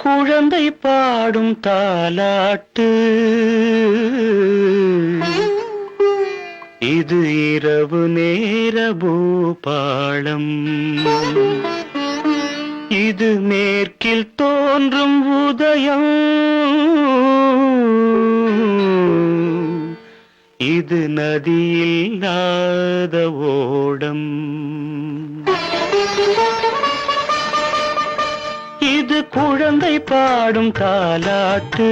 குழந்தை பாடும் தாலாட்டு, இது இரவு நேர பூபாளம். இது மேற்கில் தோன்றும் உதயம், இது நதியில்லாத ஓடம். இது குழந்தை பாடும் தாலாட்டு,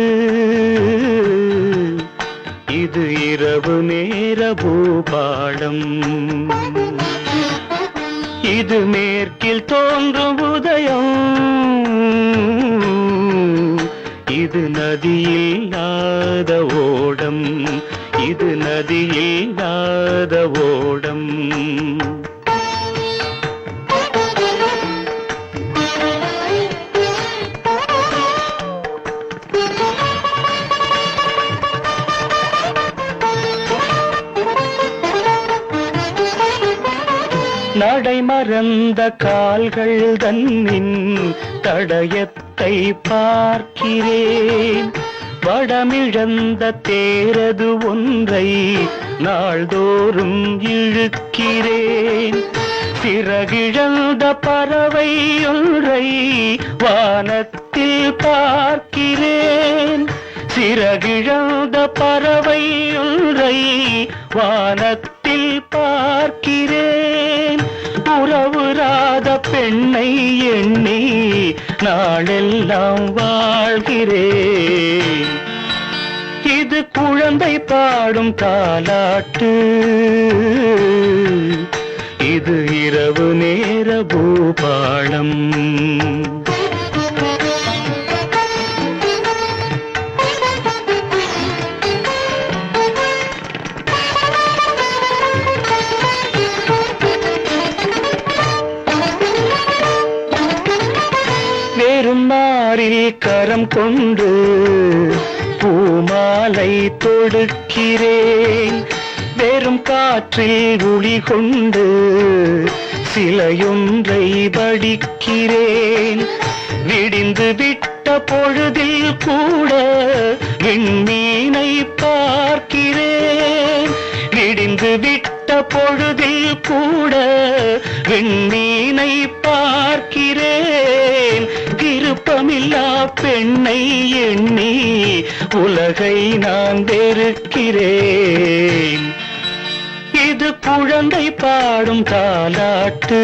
இது இரவு நேர பூபாளம். இது மேற்கில் தோன்றும் உதயம், இது நதியில்லாத ஓடம், இது நதியில்லாத ஓடம். நடை மறந்த கால்கள் தன்னின் தடயத்தை பார்க்கிறேன். வடமிழந்த தேரது ஒன்றை நாள்தோறும் இழுக்கிறேன். சிறகிழந்த பறவை ஒன்றை வானத்தில் பார்க்கிறேன். சிறகிழந்த பறவை ஒன்றை வானத்தில் பார்க்கிறேன். உறவுறாத பெண்ணை எண்ணி நாளெல்லாம் வாழ்கிறேன். இது குழந்தை பாடும் தாலாட்டு, இது இரவு நேர பூபாளம். மாறில் கரம் கொண்டு பூமாலை தொடுக்கிறேன். வெறும் காற்றில் ஒளி கொண்டு சிலையொன்றை வடிக்கிறேன். விடிந்து விட்ட பொழுதில் கூட விண்மீனை பார்க்கிறேன். விடிந்து விட்ட பொழுதில் கூட விண்மீனை பார்க்கிறேன். விருப்பமில்லா பெண்ணை எண்ணி உலகை நான் வெறுக்கிறேன். இது குழந்தை பாடும் தாலாட்டு,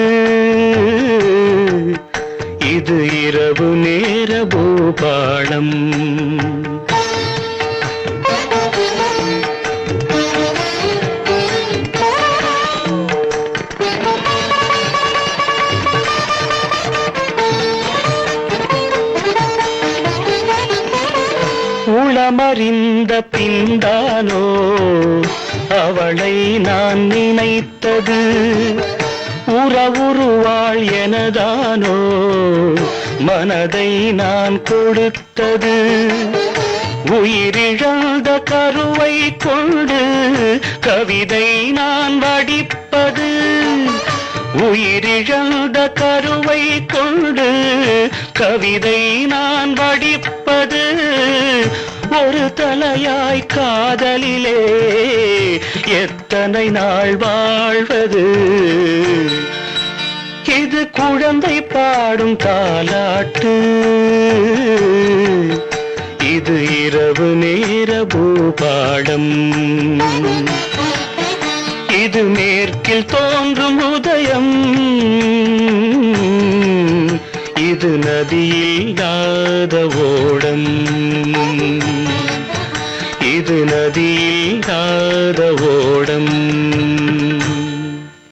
இது இரவு நேர பூபாளம். உளமறிந்த பின்தானோ அவளை நான் நினைத்தது. உறவுருவாள் எனதானோ மனதை நான் கொடுத்தது. உயிரிழந்த கருவை கொண்டு கவிதை நான் வடிப்பது. உயிரிழந்த கருவை கொண்டு கவிதை நான் வடிப்பது. ஒரு தலையாய் காதலிலே எத்தனை நாள் வாழ்வது. இது குழந்தை பாடும் தாலாட்டு, இது இரவு நேர பூபாளம். இது மேற்கில் தோன்றும் உதயம், இது நதியில்லாத ஓடம், இது நதியில்லாத ஓடம்.